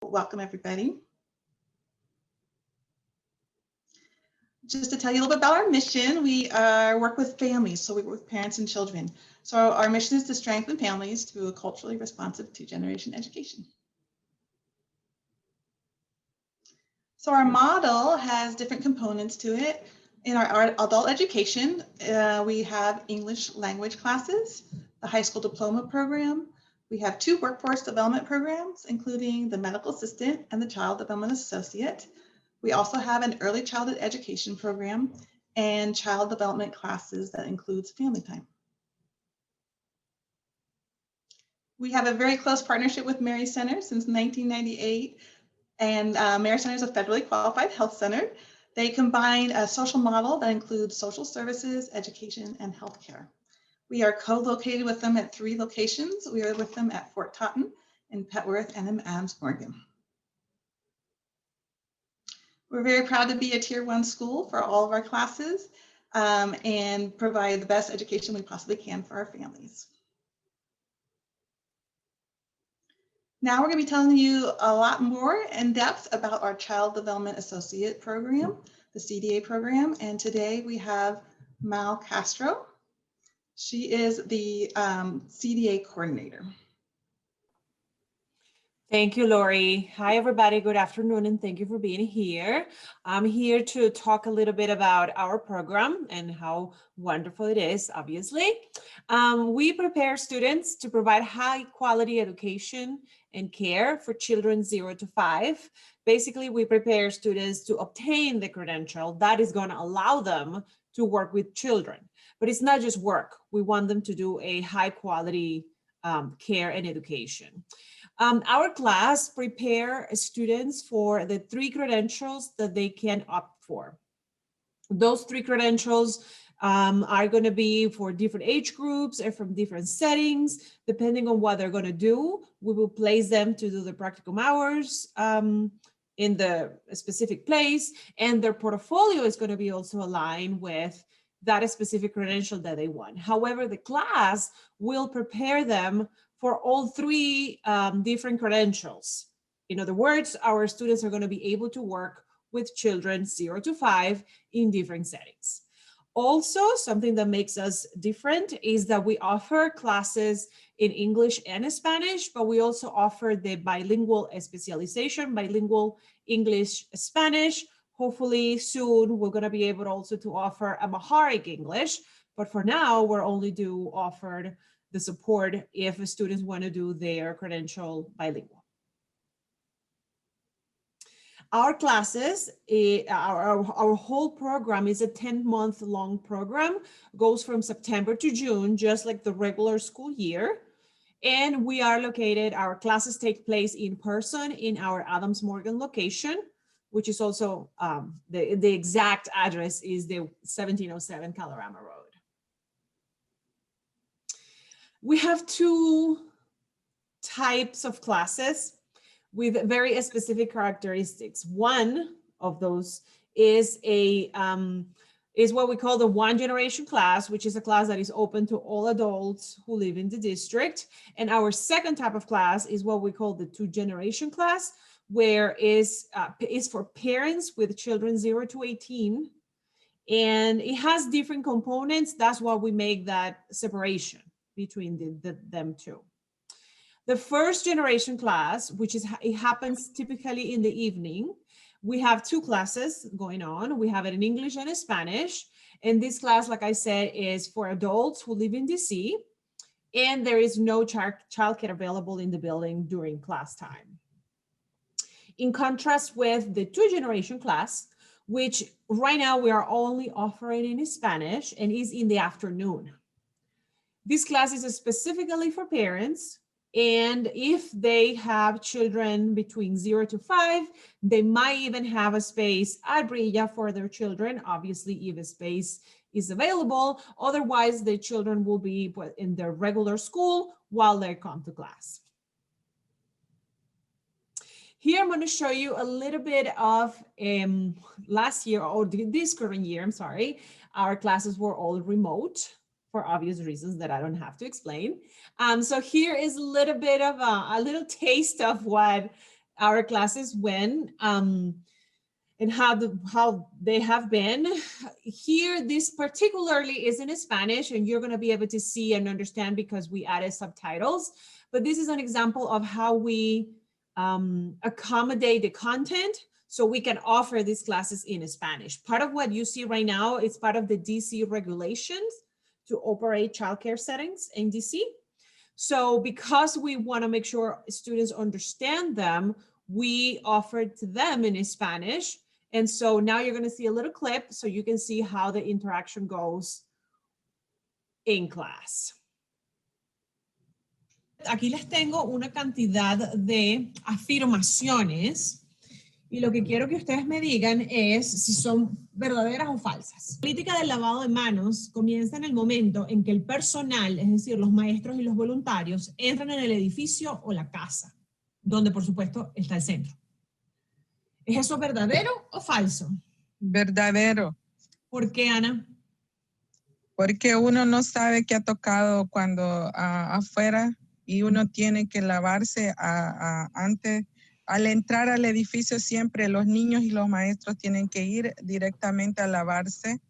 Welcome everybody. Just to tell you a little bit about our mission, we work with families, so we work with parents and children. So our mission is to strengthen families through a culturally responsive two-generation education. So our model has different components to it. In our adult education, we have English language classes, the high school diploma program. We have 2 workforce development programs, including the medical assistant and the child development associate. We also have an early childhood education program and child development classes that includes family time. We have a very close partnership with Mary Center since 1998. And Mary Center is a federally qualified health center. They combine a social model that includes social services, education, and healthcare. We are co-located with them at 3 locations. We are with them at Fort Totten, in Petworth, and in Adams Morgan. We're very proud to be a Tier 1 school for all of our classes and provide the best education we possibly can for our families. Now we're going to be telling you a lot more in depth about our Child Development Associate program, the CDA program. And today we have Mal Castro. She is the Cda Coordinator. Thank you, Lori. Hi, everybody. Good afternoon, and thank you for being here. I'm here to talk a little bit about our program and how wonderful it is, obviously. We prepare students to provide high quality education and care for children 0 to 5. Basically, we prepare students to obtain the credential that is going to allow them to work with children. But it's not just work. We want them to do a high quality care and education. Our class prepare students for the 3 credentials that they can opt for. Those 3 credentials are going to be for different age groups and from different settings. Depending on what they're going to do, we will place them to do the practicum hours in the specific place, and their portfolio is going to be also aligned with that specific credential that they want. However, the class will prepare them for all 3 different credentials. In other words, our students are going to be able to work with children 0 to 5 in different settings. Also, something that makes us different is that we offer classes in English and Spanish, but we also offer the bilingual specialization, bilingual English-Spanish. Hopefully soon we're going to be able also to offer Amharic English, but for now we're only offered the support if students want to do their credential bilingual. Our classes, our whole program is a 10-month long program, goes from September to June, just like the regular school year. And we are located, our classes take place in person in our Adams Morgan location, which is also the exact address is the 1707 Calorama Road. We have 2 types of classes with very specific characteristics. One of those is what we call the 1 generation class, which is a class that is open to all adults who live in the district. And our second type of class is what we call the 2 generation class, where is for parents with children 0 to 18. And it has different components. That's why we make that separation between them 2. The 1st generation class, it happens typically in the evening. We have 2 classes going on. We have it in English and in Spanish. And this class, like I said, is for adults who live in DC. And there is no childcare available in the building during class time. In contrast with the 2 generation class, which right now we are only offering in Spanish and is in the afternoon. This class is specifically for parents, and if they have children between 0 to 5, they might even have a space at Brilla for their children, obviously if a space is available. Otherwise, the children will be in their regular school while they come to class. Here I'm going to show you a little bit of last year, or this current year, I'm sorry, our classes were all remote for obvious reasons that I don't have to explain. So here is a little bit of a little taste of what our classes went and how they have been. Here, this particularly is in Spanish, and you're going to be able to see and understand because we added subtitles. But this is an example of how we accommodate the content so we can offer these classes in Spanish. Part of what you see right now is part of the DC regulations to operate childcare settings in DC. So because we want to make sure students understand them, we offered to them in Spanish. And so now you're going to see a little clip so you can see how the interaction goes in class. Aquí les tengo una cantidad de afirmaciones y lo que quiero que ustedes me digan es si son verdaderas o falsas. La política del lavado de manos comienza en el momento en que el personal, es decir, los maestros y los voluntarios, entran en el edificio o la casa, donde por supuesto está el centro. ¿Es eso verdadero o falso? Verdadero. ¿Por qué, Ana? Porque uno no sabe qué ha tocado cuando afuera y uno tiene que lavarse antes. Al entrar al edificio siempre los niños y los maestros tienen que ir directamente a lavarse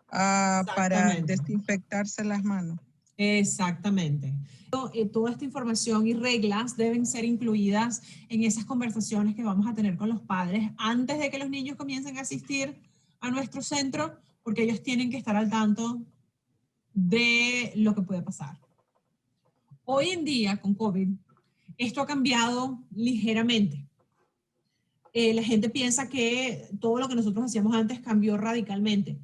para desinfectarse las manos. Exactamente. Toda esta información y reglas deben ser incluidas en esas conversaciones que vamos a tener con los padres antes de que los niños comiencen a asistir a nuestro centro, porque ellos tienen que estar al tanto de lo que puede pasar. Hoy en día, con COVID, esto ha cambiado ligeramente. La gente piensa que todo lo que nosotros hacíamos antes cambió radicalmente.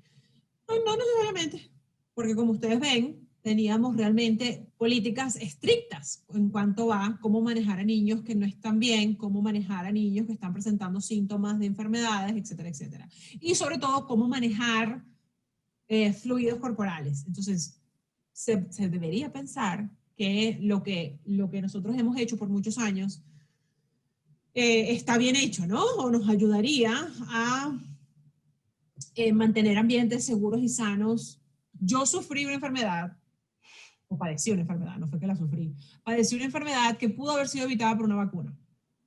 No necesariamente, porque como ustedes ven, teníamos realmente políticas estrictas en cuanto a cómo manejar a niños que no están bien, cómo manejar a niños que están presentando síntomas de enfermedades, etcétera, etcétera. Y sobre todo, cómo manejar fluidos corporales. Entonces, se debería pensar que lo que nosotros hemos hecho por muchos años está bien hecho, ¿no? O nos ayudaría a mantener ambientes seguros y sanos. Yo sufrí una enfermedad, o padecí una enfermedad, no fue que la sufrí, padecí una enfermedad que pudo haber sido evitada por una vacuna.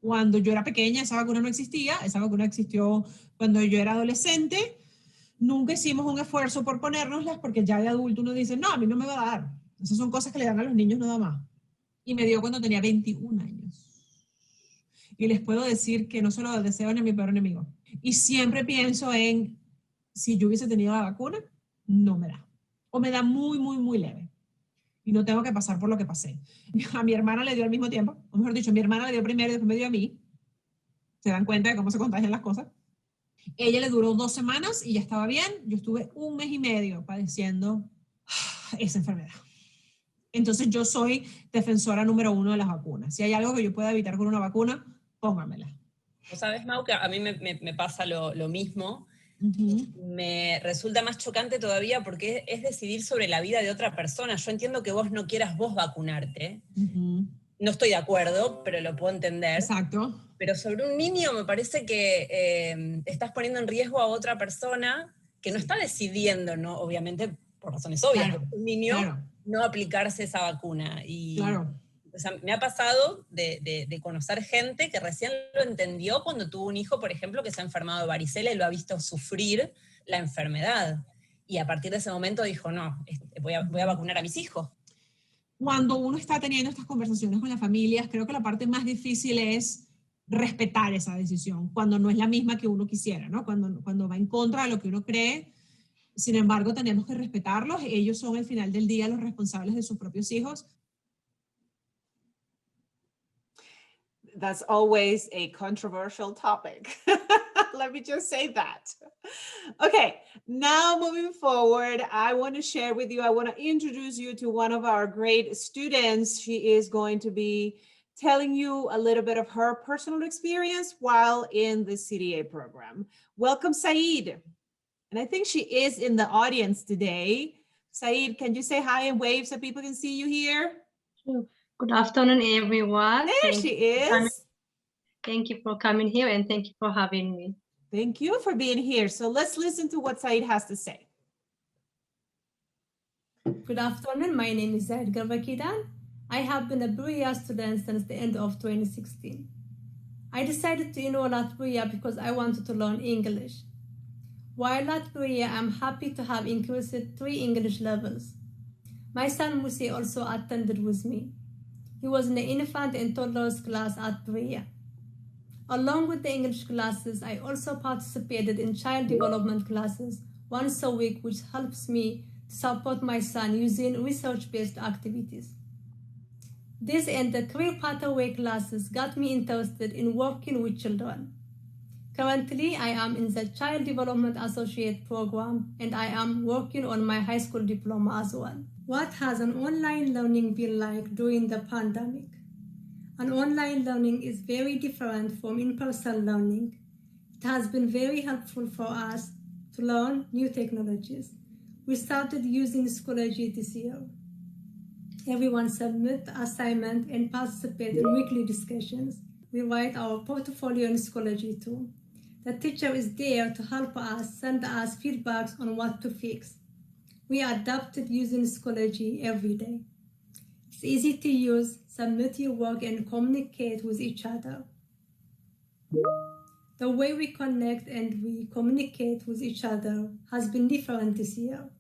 Cuando yo era pequeña, esa vacuna no existía, esa vacuna existió cuando yo era adolescente. Nunca hicimos un esfuerzo por ponérnoslas porque ya de adulto uno dice, no, a mí no me va a dar. Esas son cosas que le dan a los niños nada más. Y me dio cuando tenía 21 años. Y les puedo decir que no se lo deseo ni a mi peor enemigo. Y siempre pienso en, si yo hubiese tenido la vacuna, no me da. O me da muy, muy, muy leve. Y no tengo que pasar por lo que pasé. A mi hermana le dio al mismo tiempo. O mejor dicho, mi hermana le dio primero y después me dio a mí. ¿Se dan cuenta de cómo se contagian las cosas? Ella le duró 2 semanas y ya estaba bien. Yo estuve 1 mes y medio padeciendo esa enfermedad. Entonces yo soy defensora número 1 de las vacunas. Si hay algo que yo pueda evitar con una vacuna, póngamela. ¿Sabes, Mau, que a mí me pasa lo mismo? Me resulta más chocante todavía porque es decidir sobre la vida de otra persona. Yo entiendo que vos no quieras vos vacunarte. No estoy de acuerdo, pero lo puedo entender. Exacto. Pero sobre un niño me parece que estás poniendo en riesgo a otra persona que no está decidiendo, ¿no? Obviamente, por razones obvias, Claro, un niño claro. no aplicarse esa vacuna. Y, claro. o sea, me ha pasado de conocer gente que recién lo entendió cuando tuvo un hijo, por ejemplo, que se ha enfermado de varicela y lo ha visto sufrir la enfermedad. Y a partir de ese momento dijo, no, voy a vacunar a mis hijos. Cuando uno está teniendo estas conversaciones con las familias, creo que la parte más difícil es respetar esa decisión, cuando no es la misma que uno quisiera, ¿no? Cuando va en contra de lo que uno cree. Sin embargo, tenemos que respetarlos. Ellos son al final del día los responsables de sus propios hijos. That's always a controversial topic. Let me just say that. Okay, now moving forward, I want to share with you, I want to introduce you to one of our great students. She is going to be telling you a little bit of her personal experience while in the CDA program. Welcome, Saeed. And I think she is in the audience today. Saeed, can you say hi and wave so people can see you here? Sure. Good afternoon, everyone. There she is. Thank you for coming here and thank you for having me. Thank you for being here. So let's listen to what Saeed has to say. Good afternoon. My name is Edgar Vakidan. I have been a Berea student since the end of 2016. I decided to enroll at Latvia because I wanted to learn English. While at Latvia, I'm happy to have increased 3 English levels. My son Musi also attended with me. He was in the infant and toddlers class at Latvia. Along with the English classes, I also participated in child development classes once a week, which helps me to support my son using research-based activities. This and the career pathway classes got me interested in working with children. Currently, I am in the Child Development Associate program and I am working on my high school diploma as well. What has an online learning been like during the pandemic? An online learning is very different from in-person learning. It has been very helpful for us to learn new technologies. We started using Schoology this year. Everyone submit assignment and participate in weekly discussions. We write our portfolio in Schoology too. The teacher is there to help us, send us feedbacks on what to fix. We adapted using Schoology every day. It's easy to use, submit your work, and communicate with each other. The way we connect and we communicate with each other has been different this year.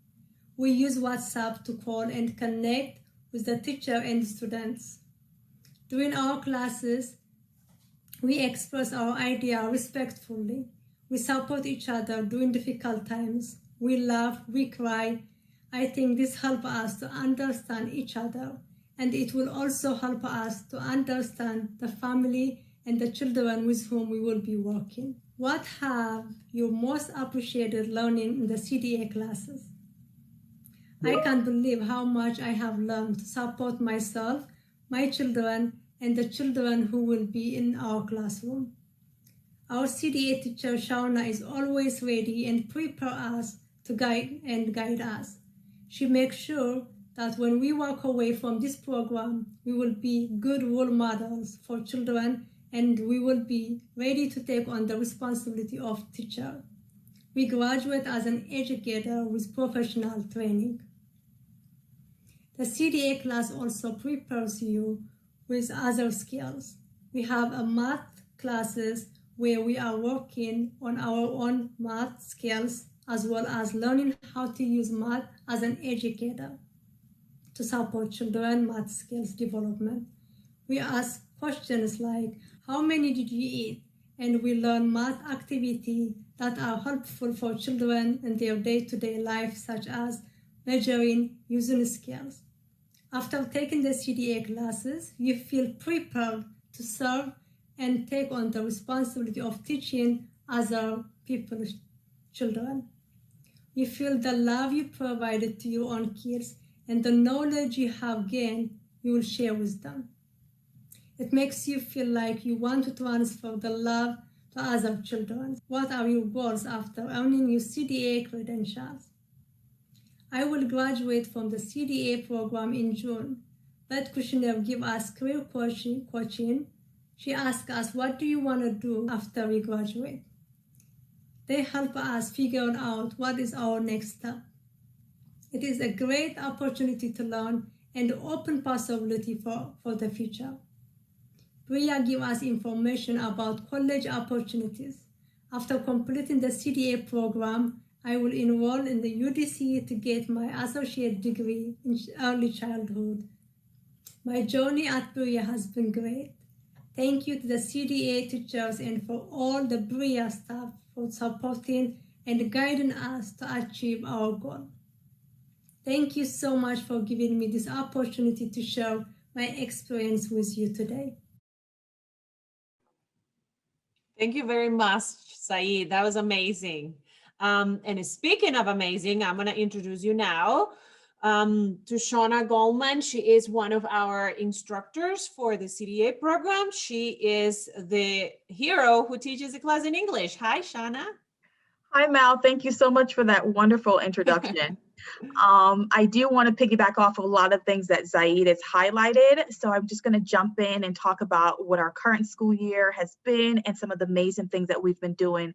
We use WhatsApp to call and connect with the teacher and students. During our classes, we express our idea respectfully. We support each other during difficult times. We laugh, we cry. I think this helps us to understand each other, and it will also help us to understand the family and the children with whom we will be working. What have you most appreciated learning in the CDA classes? I can't believe how much I have learned to support myself, my children, and the children who will be in our classroom. Our CDA teacher, Shauna, is always ready and prepare us to guide us. She makes sure that when we walk away from this program, we will be good role models for children and we will be ready to take on the responsibility of teacher. We graduate as an educator with professional training. The CDA class also prepares you with other skills. We have a math classes where we are working on our own math skills as well as learning how to use math as an educator to support children math skills development. We ask questions like, how many did you eat? And we learn math activities that are helpful for children in their day-to-day life, such as measuring, using skills. After taking the CDA classes, you feel prepared to serve and take on the responsibility of teaching other people's children. You feel the love you provided to your own kids and the knowledge you have gained, you will share with them. It makes you feel like you want to transfer the love to other children. What are your goals after earning your CDA credentials? I will graduate from the CDA program in June. Beth Kushner give us career coaching. She asks us, what do you want to do after we graduate? They help us figure out what is our next step. It is a great opportunity to learn and open possibility for the future. Priya give us information about college opportunities. After completing the CDA program, I will enroll in the UDC to get my associate degree in early childhood. My journey at Priya has been great. Thank you to the CDA teachers and for all the Priya staff for supporting and guiding us to achieve our goal. Thank you so much for giving me this opportunity to share my experience with you today. Thank you very much, Saeed. That was amazing. And speaking of amazing, I'm going to introduce you now to Shauna Goldman. She is one of our instructors for the CDA program. She is the hero who teaches the class in English. Hi, Shauna. Hi, Mal. Thank you so much for that wonderful introduction. I do want to piggyback off a lot of things that Zaid has highlighted. So I'm just going to jump in and talk about what our current school year has been and some of the amazing things that we've been doing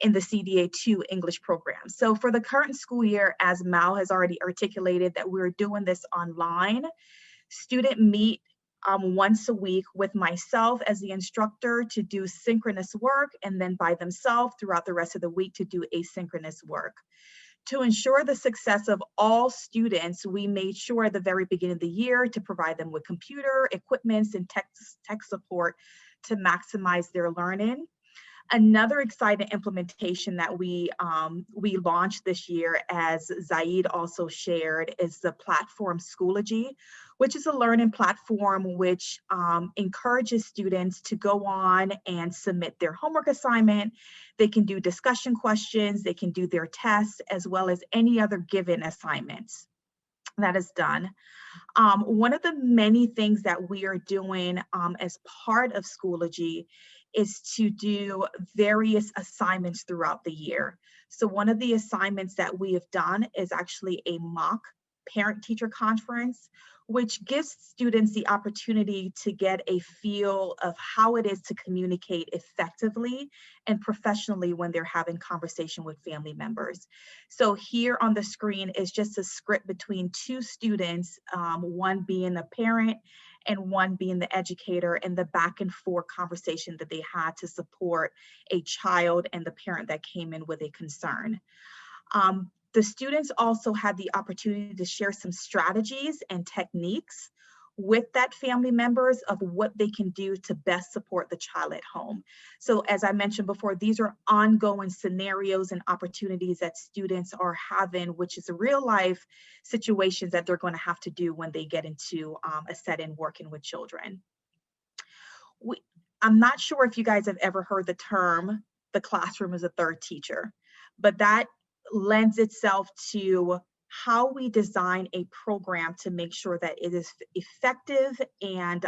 in the CDA 2 English program. So for the current school year, as Mal has already articulated, that we're doing this online. Student Meet once a week with myself as the instructor to do synchronous work, and then by themselves throughout the rest of the week to do asynchronous work. To ensure the success of all students, we made sure at the very beginning of the year to provide them with computer equipment and tech support to maximize their learning. Another exciting implementation that we launched this year, as Zaid also shared, is the platform Schoology, which is a learning platform which encourages students to go on and submit their homework assignment. They can do discussion questions, they can do their tests, as well as any other given assignments that is done. One of the many things that we are doing as part of Schoology is to do various assignments throughout the year. So one of the assignments that we have done is actually a mock parent-teacher conference, which gives students the opportunity to get a feel of how it is to communicate effectively and professionally when they're having conversation with family members. So here on the screen is just a script between two students, one being a parent and one being the educator, and the back and forth conversation that they had to support a child and the parent that came in with a concern. The students also had the opportunity to share some strategies and techniques with that family members of what they can do to best support the child at home. So as I mentioned before, these are ongoing scenarios and opportunities that students are having, which is real life situations that they're going to have to do when they get into a setting working with children. I'm not sure if you guys have ever heard the term, the classroom is a third teacher, but that lends itself to how we design a program to make sure that it is effective and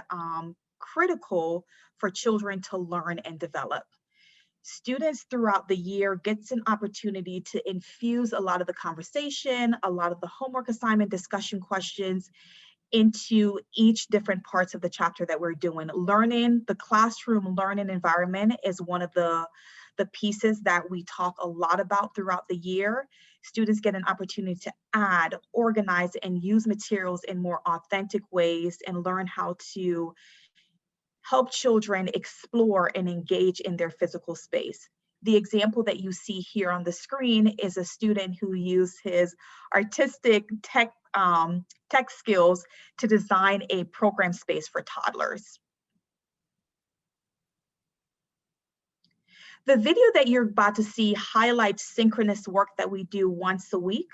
critical for children to learn and develop. Students throughout the year gets an opportunity to infuse a lot of the conversation, a lot of the homework assignment discussion questions into each different parts of the chapter that we're doing. Learning, the classroom learning environment is one of the pieces that we talk a lot about throughout the year. Students get an opportunity to add, organize, and use materials in more authentic ways and learn how to help children explore and engage in their physical space. The example that you see here on the screen is a student who used his artistic tech skills to design a program space for toddlers. The video that you're about to see highlights synchronous work that we do once a week.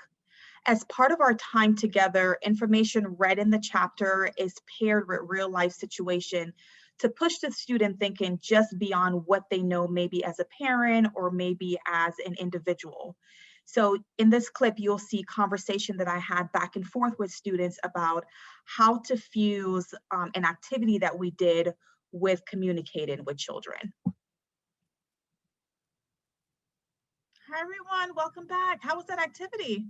As part of our time together, information read in the chapter is paired with real life situation to push the student thinking just beyond what they know maybe as a parent or maybe as an individual. So in this clip, you'll see conversation that I had back and forth with students about how to fuse an activity that we did with communicating with children. Hi everyone, welcome back. How was that activity?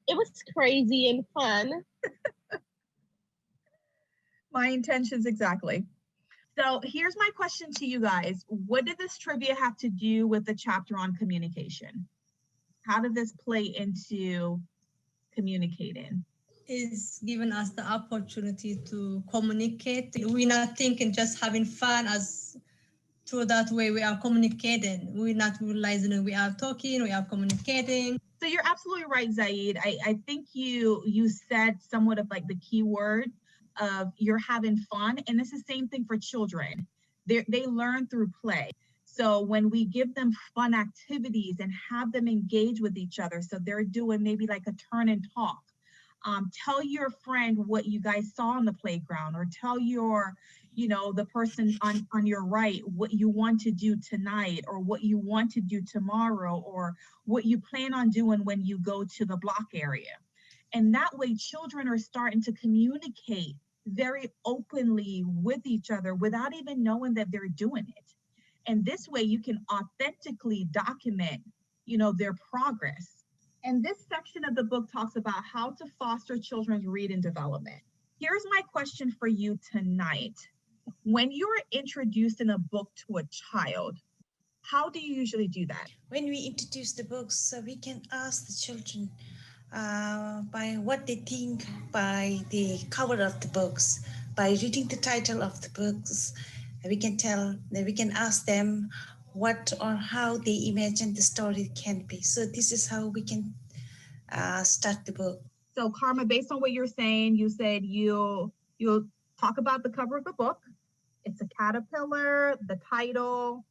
It was crazy and fun. My intentions exactly. So here's my question to you guys. What did this trivia have to do with the chapter on communication? How did this play into communicating? Is giving us the opportunity to communicate. We're not thinking just having fun as through that way we are communicating. We're not realizing we are talking, we are communicating. So you're absolutely right, Zaid. I think you said somewhat of like the key word of you're having fun, and it's the same thing for children. They learn through play. So when we give them fun activities and have them engage with each other, so they're doing maybe like a turn and talk. Tell your friend what you guys saw on the playground, or tell your, the person on your right what you want to do tonight, or what you want to do tomorrow, or what you plan on doing when you go to the block area. And that way children are starting to communicate very openly with each other without even knowing that they're doing it. And this way you can authentically document, their progress. And this section of the book talks about how to foster children's reading development. Here's my question for you tonight. When you're introducing a book to a child, how do you usually do that? When we introduce the books, we can ask the children by what they think by the cover of the books. By reading the title of the books, we can tell, we can ask them what or how they imagine the story can be. So this is how we can start the book. So Karma, based on what you're saying, you said you'll talk about the cover of the book. It's a caterpillar, the title,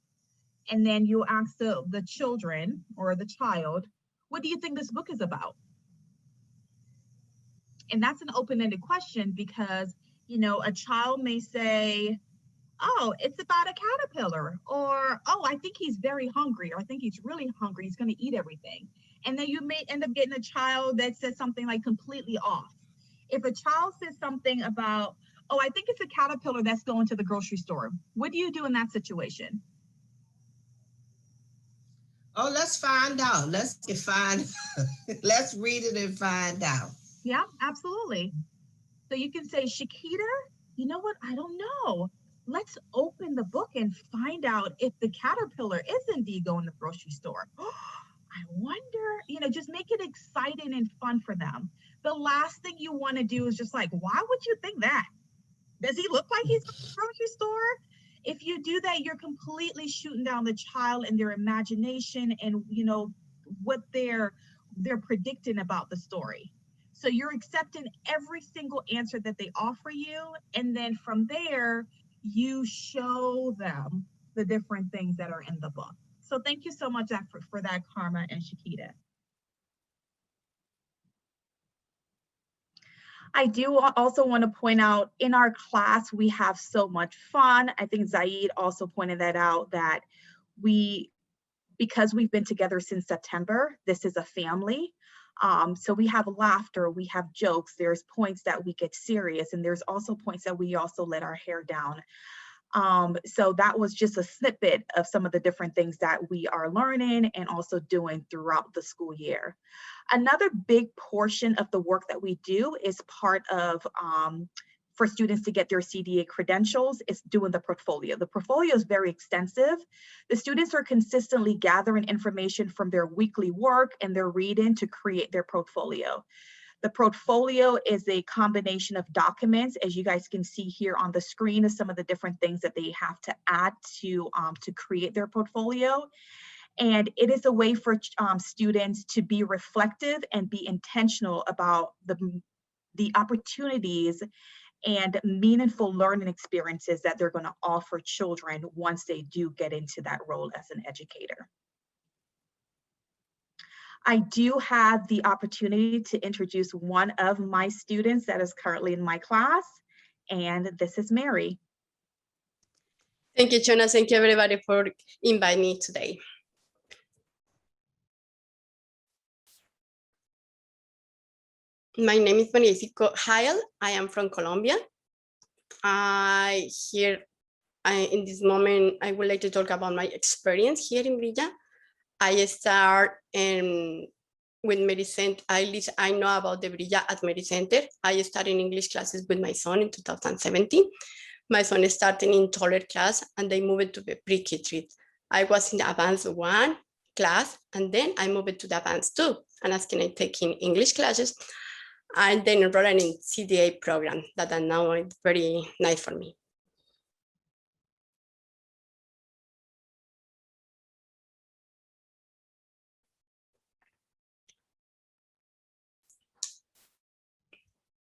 and then you ask the children or the child, what do you think this book is about? And that's an open-ended question because, you know, a child may say, oh, it's about a caterpillar, or, oh, I think he's very hungry, or I think he's really hungry, he's going to eat everything. And then you may end up getting a child that says something like completely off. If a child says something about, oh, I think it's a caterpillar that's going to the grocery store, what do you do in that situation? Oh, let's find out. Let's read it and find out. Yeah, absolutely. So you can say, Shakita, you know what? I don't know. Let's open the book and find out if the caterpillar is indeed going to the grocery store. I wonder, you know, just make it exciting and fun for them. The last thing you want to do is just like, why would you think that? Does he look like he's going to the grocery store? If you do that, you're completely shooting down the child and their imagination and, you know, what they're predicting about the story. So you're accepting every single answer that they offer you. And then from there, you show them the different things that are in the book. So thank you so much for that, Karma and Shakita. I do also want to point out in our class, we have so much fun. I think Zaid also pointed that out, that because we've been together since September, this is a family. So we have laughter, we have jokes, there's points that we get serious, and there's also points that we also let our hair down. So that was just a snippet of some of the different things that we are learning and also doing throughout the school year. Another big portion of the work that we do is part of, for students to get their CDA credentials, is doing the portfolio. The portfolio is very extensive. The students are consistently gathering information from their weekly work and their reading to create their portfolio. The portfolio is a combination of documents, as you guys can see here on the screen, of some of the different things that they have to add to create their portfolio. And it is a way for students to be reflective and be intentional about the opportunities and meaningful learning experiences that they're going to offer children once they do get into that role as an educator. I do have the opportunity to introduce one of my students that is currently in my class, and this is Mary. Thank you, Shauna. Thank you, everybody, for inviting me today. My name is Maria Jael. I am from Colombia. In this moment, I would like to talk about my experience here in Villa. I start with Mary Center. I know about the Brilla at Mary Center. I started English classes with my son in 2017. My son started in taller class and they moved to the pre-K3. I was in the advanced 1 class and then I moved to the advanced 2 and asking I taking English classes and then enrolled in CDA program that now is very nice for me.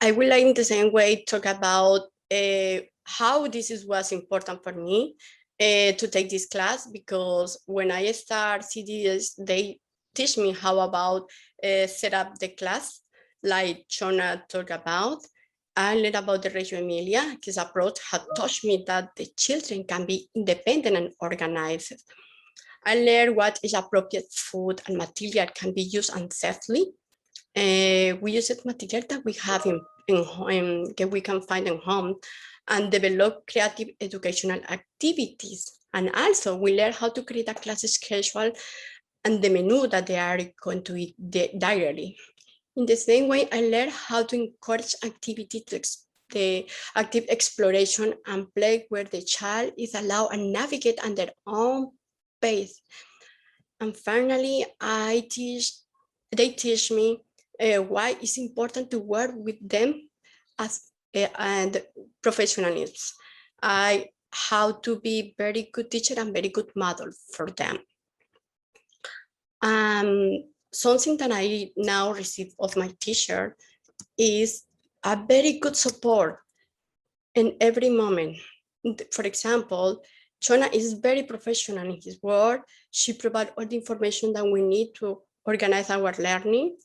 I would like in the same way talk about how was important for me to take this class, because when I start CDS, they teach me how about set up the class, like Shauna talked about. I learned about the Reggio Emilia. His approach had taught me that the children can be independent and organized. I learned what is appropriate food and material can be used unsafely. We use material that we have in home, that we can find in home, and develop creative educational activities. And also we learn how to create a class schedule and the menu that they are going to eat diarially. In the same way, I learned how to encourage activity to the active exploration and play where the child is allowed and navigate on their own pace. And finally, they teach me why it's important to work with them as and professionals. How to be very good teacher and very good model for them. Something that I now receive of my teacher is a very good support in every moment. For example, Shauna is very professional in his work. She provides all the information that we need to organize our learning.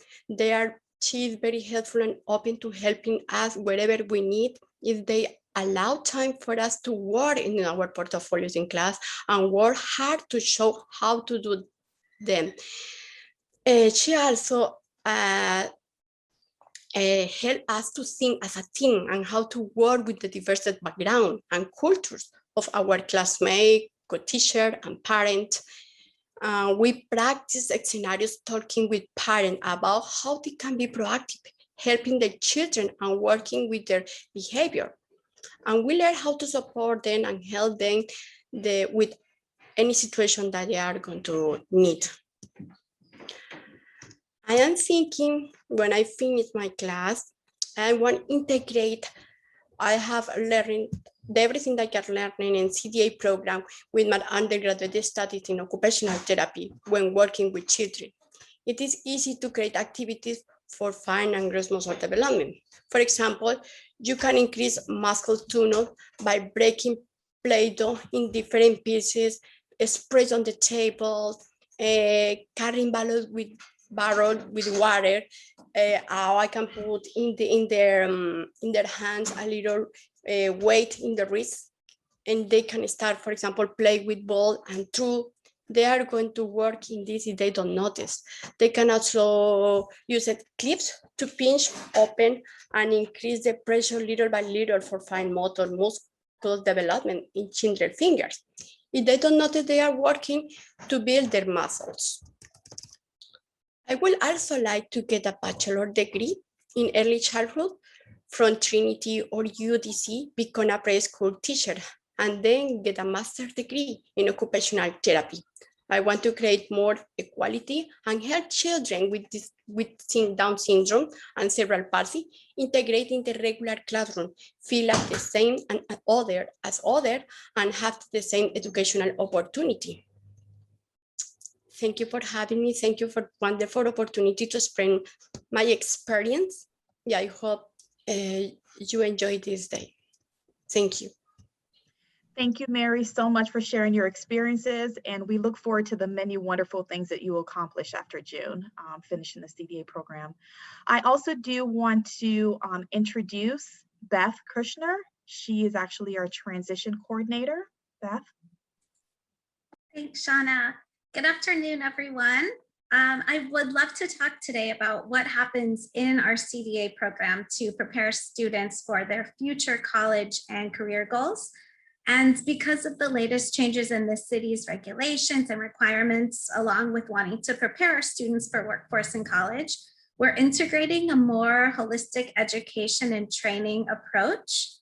She is very helpful and open to helping us wherever we need. If they allow time for us to work in our portfolios in class and work hard to show how to do them. She also help us to think as a team and how to work with the diverse background and cultures of our classmates, co-teacher, and parents. We practice scenarios talking with parents about how they can be proactive, helping their children and working with their behavior. And we learn how to support them and help them with any situation that they are going to need. I am thinking when I finish my class, I want to integrate, I have learned everything that I can learning in Cda program with my undergraduate studies in occupational therapy when working with children. It is easy to create activities for fine and gross muscle development. For example, you can increase muscle tone by breaking Play-Doh in different pieces, spread on the table, carrying barrels with water. I can put in their hands a little weight in the wrist, and they can start, for example, play with ball and throw. They are going to work in this if they don't notice. They can also use clips to pinch open and increase the pressure little by little for fine motor muscle development in children's fingers. If they don't notice, they are working to build their muscles. I would also like to get a bachelor degree in early childhood from Trinity or UDC, become a preschool teacher, and then get a master's degree in occupational therapy. I want to create more equality and help children with Down syndrome and cerebral palsy integrate in the regular classroom, feel like the same as other, and have the same educational opportunity. Thank you for having me. Thank you for wonderful opportunity to explain my experience. Yeah, I hope you enjoy this day. Thank you. Thank you, Mary, so much for sharing your experiences, and we look forward to the many wonderful things that you will accomplish after June, finishing the CDA program. I also do want to introduce Beth Kushner. She is actually our transition coordinator. Beth. Thanks, Shauna. Good afternoon, everyone. I would love to talk today about what happens in our CDA program to prepare students for their future college and career goals. And because of the latest changes in the city's regulations and requirements, along with wanting to prepare our students for workforce and college, we're integrating a more holistic education and training approach.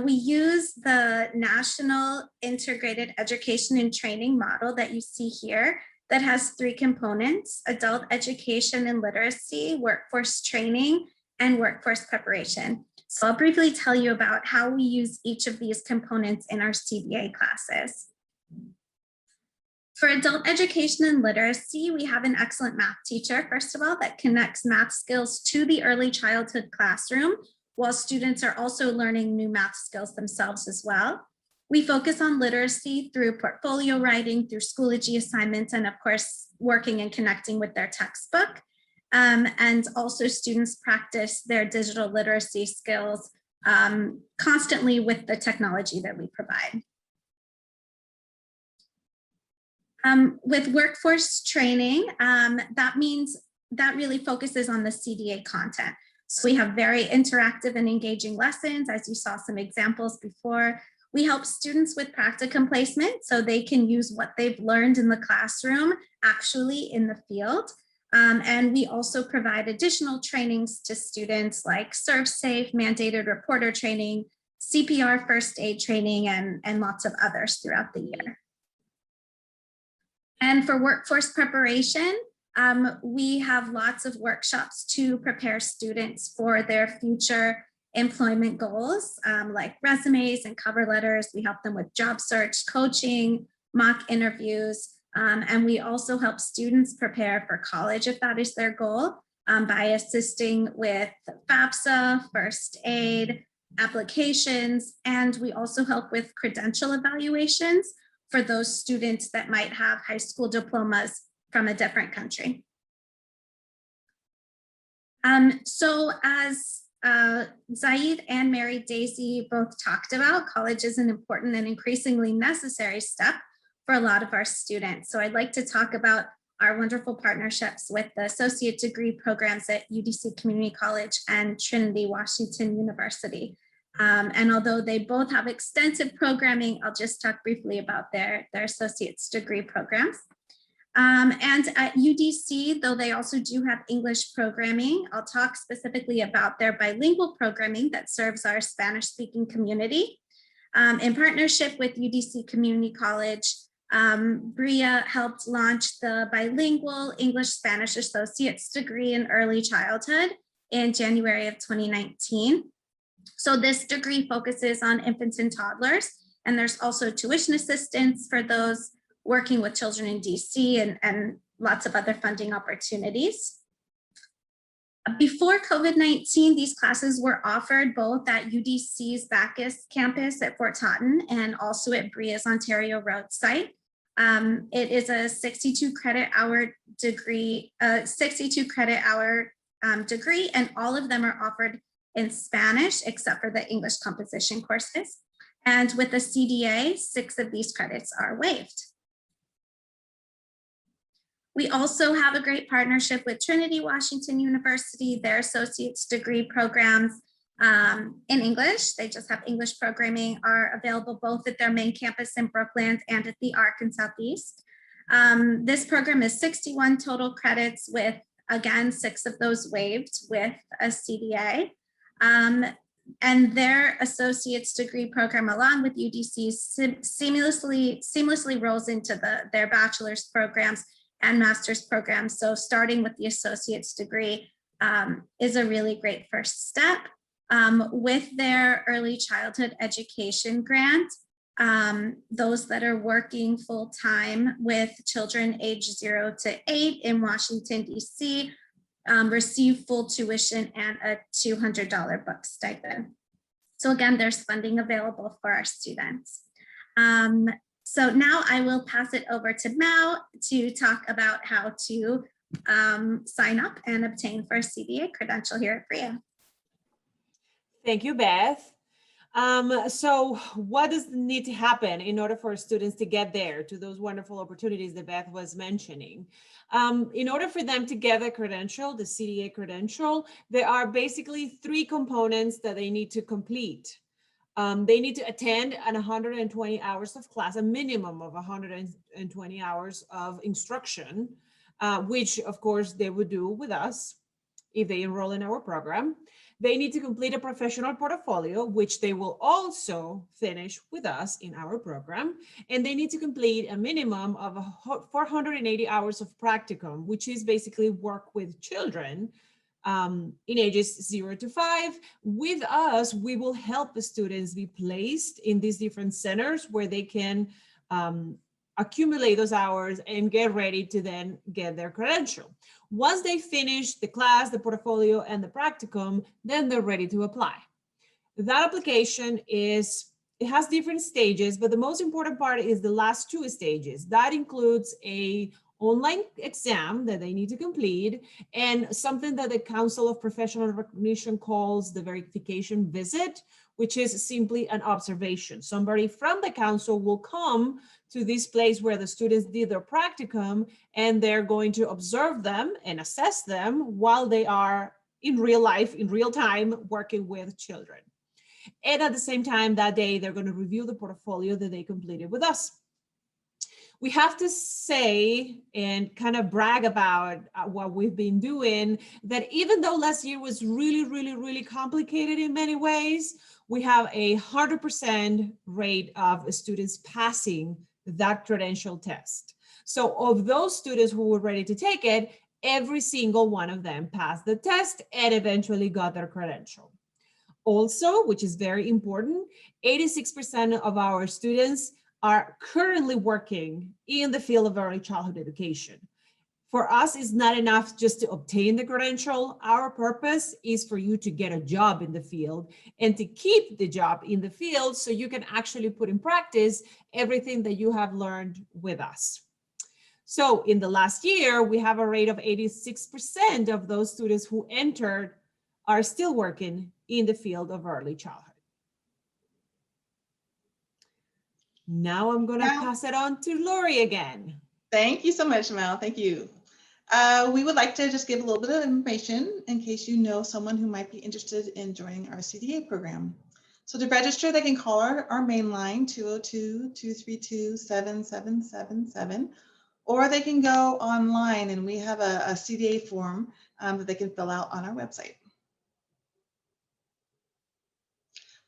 We use the National Integrated Education and Training model that you see here that has 3 components: adult education and literacy, workforce training, and workforce preparation. So I'll briefly tell you about how we use each of these components in our CDA classes. For adult education and literacy, we have an excellent math teacher, first of all, that connects math skills to the early childhood classroom, while students are also learning new math skills themselves as well. We focus on literacy through portfolio writing, through Schoology assignments, and of course, working and connecting with their textbook. And also students practice their digital literacy skills constantly with the technology that we provide. With workforce training, that really focuses on the CDA content. So we have very interactive and engaging lessons, as you saw some examples before. We help students with practicum placement so they can use what they've learned in the classroom actually in the field. And we also provide additional trainings to students like ServSafe, mandated reporter training, CPR first aid training, and lots of others throughout the year. And for workforce preparation, We have lots of workshops to prepare students for their future employment goals, like resumes and cover letters. We help them with job search, coaching, mock interviews, and we also help students prepare for college if that is their goal, by assisting with FAFSA, first aid, applications, and we also help with credential evaluations for those students that might have high school diplomas from a different country. So as Zaid and Mary Daisy both talked about, college is an important and increasingly necessary step for a lot of our students. So I'd like to talk about our wonderful partnerships with the associate degree programs at UDC Community College and Trinity Washington University. And although they both have extensive programming, I'll just talk briefly about their associate's degree programs. And at UDC, though they also do have English programming, I'll talk specifically about their bilingual programming that serves our Spanish-speaking community. In partnership with UDC Community College, Bria helped launch the bilingual English-Spanish associate's degree in early childhood in January of 2019. So this degree focuses on infants and toddlers, and there's also tuition assistance for those working with children in DC and lots of other funding opportunities. Before COVID-19, these classes were offered both at UDC's Bacchus campus at Fort Totten and also at Bria's Ontario Road site. It is a 62 credit hour degree, degree, and all of them are offered in Spanish, except for the English composition courses. And with the CDA, 6 of these credits are waived. We also have a great partnership with Trinity Washington University, their associate's degree programs in English. They just have English programming, are available both at their main campus in Brookland and at the ARC in Southeast. This program is 61 total credits with, again, 6 of those waived with a CDA. And their associate's degree program, along with UDC, seamlessly rolls into their bachelor's programs and master's programs. So starting with the associate's degree is a really great first step. With their early childhood education grant, those that are working full-time with children age 0 to 8 in Washington, DC, receive full tuition and a $200 book stipend. So again, there's funding available for our students. So now I will pass it over to Mao to talk about how to sign up and obtain for a CDA credential here at Bria. Thank you, Beth. So what does need to happen in order for students to get there to those wonderful opportunities that Beth was mentioning? In order for them to get the credential, the CDA credential, there are basically 3 components that they need to complete. They need to attend 120 hours of class, a minimum of 120 hours of instruction, which of course they would do with us if they enroll in our program. They need to complete a professional portfolio, which they will also finish with us in our program. And they need to complete a minimum of 480 hours of practicum, which is basically work with children in ages 0 to 5. With us, we will help the students be placed in these different centers where they can accumulate those hours and get ready to then get their credential. Once they finish the class, the portfolio, and the practicum, then they're ready to apply. That application it has different stages, but the most important part is the last 2 stages. That includes a online exam that they need to complete and something that the Council of Professional Recognition calls the verification visit, which is simply an observation. Somebody from the council will come to this place where the students did their practicum, and they're going to observe them and assess them while they are in real life, in real time, working with children. And at the same time that day, they're going to review the portfolio that they completed with us. We have to say and kind of brag about what we've been doing, that even though last year was really complicated in many ways, we have a 100% rate of students passing that credential test. So of those students who were ready to take it, every single one of them passed the test and eventually got their credential. Also, which is very important, 86% of our students are currently working in the field of early childhood education. For us, it's not enough just to obtain the credential. Our purpose is for you to get a job in the field and to keep the job in the field so you can actually put in practice everything that you have learned with us. So in the last year, we have a rate of 86% of those students who entered are still working in the field of early childhood. Now I'm going to pass it on to Lori again. Thank you so much, Mel. Thank you. We would like to just give a little bit of information in case you know someone who might be interested in joining our CDA program. So to register, they can call our main line, 202-232-7777, or they can go online and we have a CDA form that they can fill out on our website.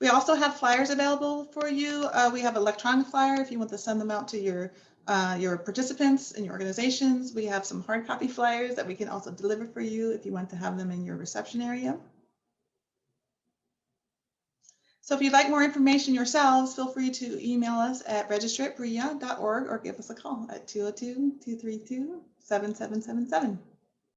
We also have flyers available for you. We have electronic flyer if you want to send them out to your participants and your organizations. We have some hard copy flyers that we can also deliver for you if you want to have them in your reception area. So if you'd like more information yourselves, feel free to email us at register@bria.org or give us a call at 202-232-7777.